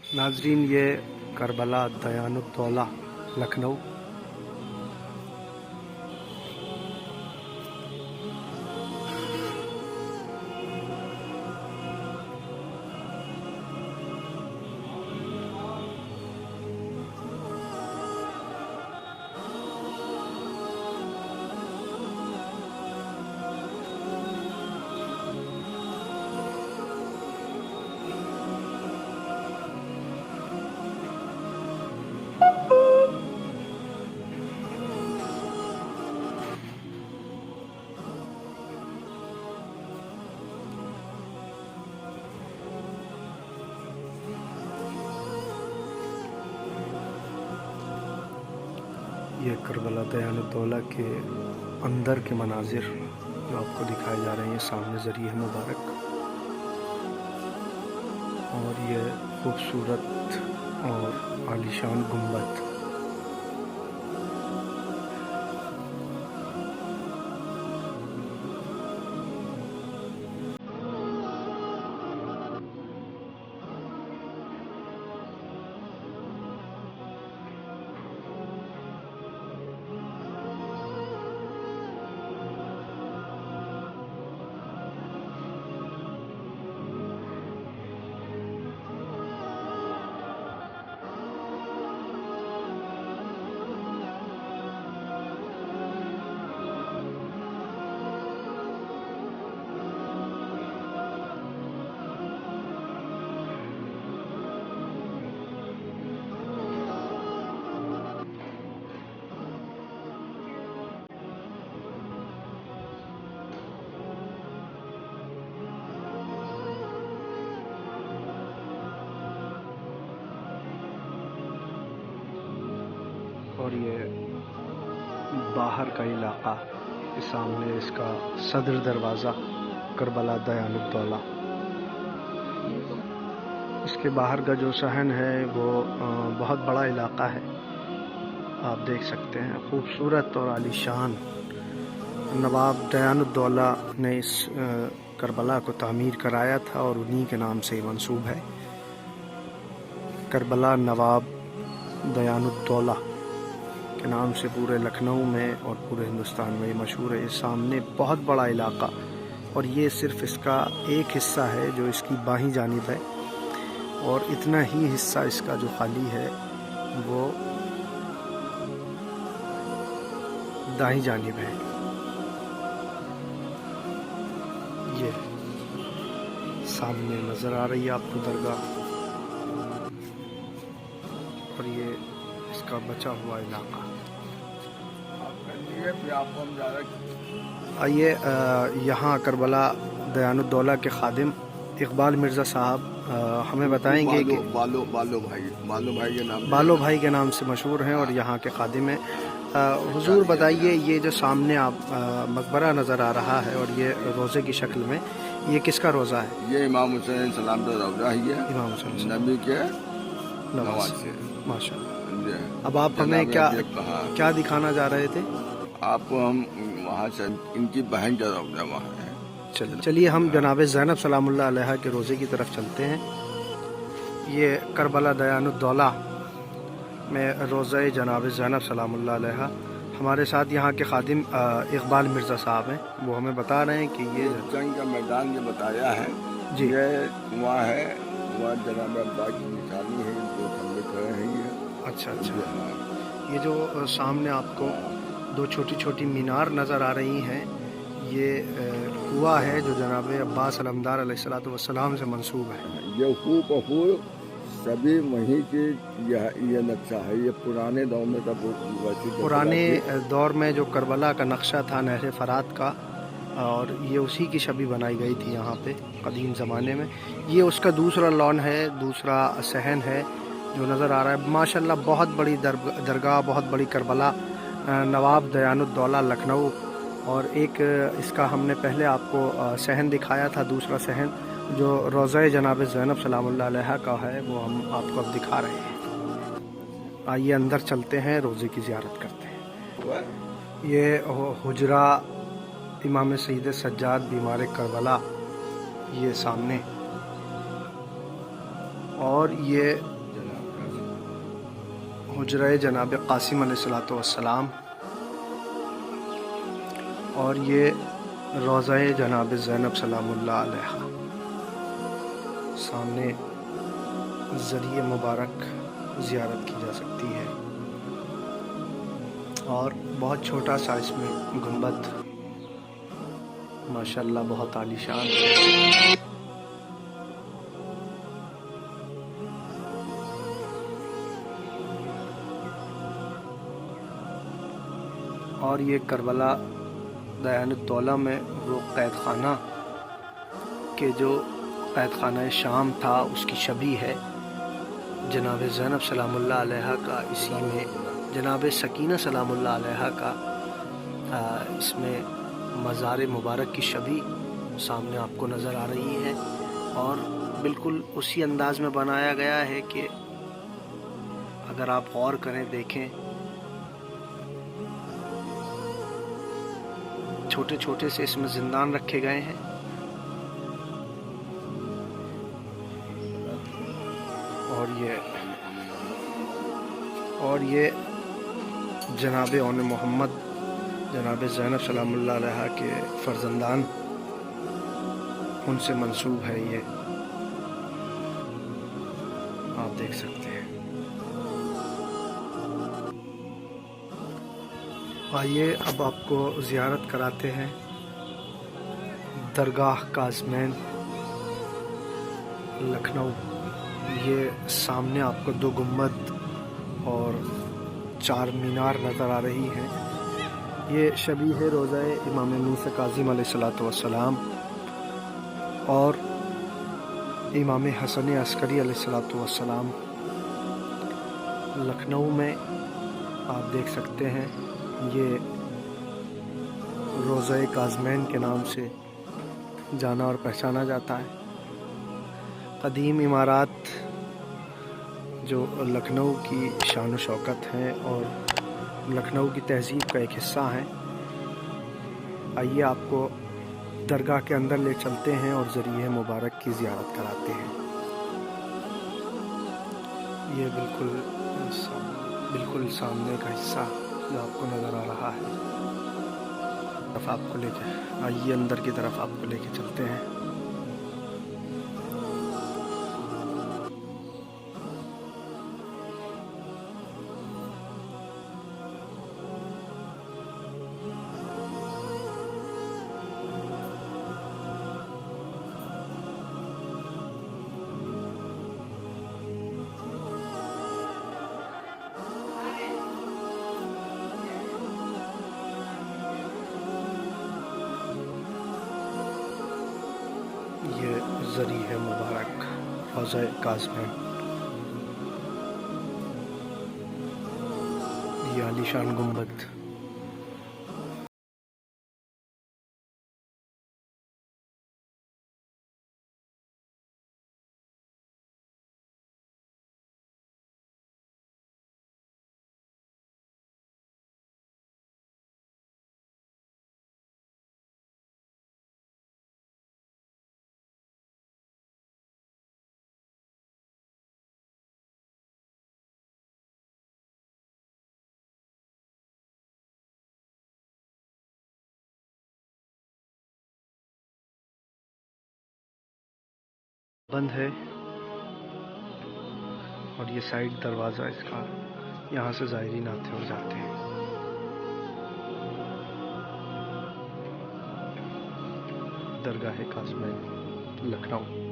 नाजरीन, ये करबला दयानुद्दौला लखनऊ। ये करबला दयानुद्दौला के अंदर के मनाजिर जो आपको दिखाए जा रहे हैं सामने ज़रिए मुबारक, और ये खूबसूरत और आलीशान गुंबद। और ये बाहर का इलाका, इस सामने इसका सदर दरवाज़ा करबला दयानुद्दौला। इसके बाहर का जो सहन है वो बहुत बड़ा इलाका है, आप देख सकते हैं। खूबसूरत और आलीशान नवाब दयानुद्दौला ने इस करबला को तामीर कराया था और उन्हीं के नाम से मंसूब है। करबला नवाब दयानुद्दौला के नाम से पूरे लखनऊ में और पूरे हिंदुस्तान में ये मशहूर है। इस सामने बहुत बड़ा इलाका, और ये सिर्फ इसका एक हिस्सा है जो इसकी बाहीं जानिब है, और इतना ही हिस्सा इसका जो खाली है वो दाईं जानिब है। ये सामने नज़र आ रही है आपको दरगाह, और ये इसका बचा हुआ इलाका। आइए यहाँ करबला दयानुद्दौला के खादिम इकबाल मिर्ज़ा साहब हमें बताएंगे कि बालो भाई के नाम से मशहूर हैं और यहाँ के खादिम हैं। हुजूर बताइए, ये जो सामने आप मकबरा नज़र आ रहा है और ये रोज़े की शक्ल में, ये किसका रोज़ा है? ये इमाम हुसैन सलाम का रोज़ा ही है, इमाम हुसैन नबी के नवाज से। माशाअल्लाह। अब आप हमें क्या दिखाना जा रहे थे? आपको हम वहाँ से इनकी बहन का रोज़ा वहाँ है। चलिए हम जनाब ज़ैनब सलामुल्लाह अलैहा के रोज़े की तरफ चलते हैं। ये करबला दयानुद्दौला में रोज़े जनाब ज़ैनब सलामुल्लाह अलैहा। हमारे साथ यहाँ के खादिम इकबाल मिर्ज़ा साहब हैं, वो हमें बता रहे हैं कि ये जंग का मैदान जो बताया है जी, ये कुआं है, वहाँ जनाब अब्बास की निशानी है, जो खम्बे खड़े हैं ये। अच्छा। ये जो सामने आपको दो छोटी छोटी मीनार नज़र आ रही हैं, ये कुआं है जो जनाब अब्बास अलमदार अलैहिस्सलातु वस्सलाम से मंसूब है। ये हूबहू सभी वहीं के ये नक्शा है। ये पुराने दौर में का पुराने दौर में जो करबला का नक्शा था नहर फरात का, और ये उसी की छवि बनाई गई थी यहाँ पे कदीम ज़माने में। ये उसका दूसरा लॉन है, दूसरा सहन है जो नज़र आ रहा है। माशाल्लाह बहुत बड़ी दरगाह, बहुत बड़ी करबला नवाब दयानुद्दौला लखनऊ। और एक इसका हमने पहले आपको सहन दिखाया था, दूसरा सहन जो रोज़ा जनाब ज़ैनब सलामुल्लाह अलैहा का है वो हम आपको अब दिखा रहे हैं। आइए अंदर चलते हैं, रोज़े की ज़ियारत करते हैं। ये हुजरा इमाम सईद सज्जाद बीमार करबला, ये सामने, और ये हुजरा जनाब कासिम अलैहिस्सलातु वस्सलाम, और ये रोज़ा जनाब ज़ैनब सलामुल्लाह अलैहा। सामने ज़रिए मुबारक ज़ियारत की जा सकती है, और बहुत छोटा सा इसमें गुंबद, माशाअल्लाह बहुत आलीशान है। और ये करबला दयानुद्दौला में वो कैद खाना के जो कैद खाना शाम था उसकी शबी है। जनाब ज़ैनब सलामुल्लाह अलैहा का इसी में, जनाब सकीना सलामुल्लाह अलैहा का इसमें मज़ार मुबारक की शबी सामने आपको नज़र आ रही है, और बिल्कुल उसी अंदाज में बनाया गया है कि अगर आप गौर करें, देखें, छोटे छोटे से इसमें जिंदान रखे गए हैं। और ये जनाब ओन मोहम्मद जनाब ज़ैनब सलामुल्लाह अलैहा के फर्जंदान, उनसे मंसूब है। ये आप देख सकते हैं। आइए अब आपको ज़ियारत कराते हैं दरगाह काज़मैन लखनऊ। ये सामने आपको 2 गुम्बद और 4 मीनार नज़र आ रही हैं। ये शबीह है रोज़ा इमाम मूसा काज़िम अलैहिस्सलातु वस्सलाम और इमाम हसन अस्करी अलैहिस्सलातु वस्सलाम। लखनऊ में आप देख सकते हैं, ये रोज़ा काज़मैन के नाम से जाना और पहचाना जाता है। कदीम इमारत जो लखनऊ की शान व शौकत हैं और लखनऊ की तहज़ीब का एक हिस्सा हैं। आइए आपको दरगाह के अंदर ले चलते हैं और ज़रिए मुबारक की ज़ियारत कराते हैं। ये बिल्कुल सामने का हिस्सा जो आपको नज़र आ रहा है, आइए अंदर की तरफ आपको लेके चलते हैं। ये ज़री है मुबारक रोज़ा काज़मैन। ये आलीशान गुंबद। बंद है, और ये साइड दरवाज़ा इसका, यहाँ से ज़ायरीन आते और जाते हैं। दरगाह काज़मैन लखनऊ।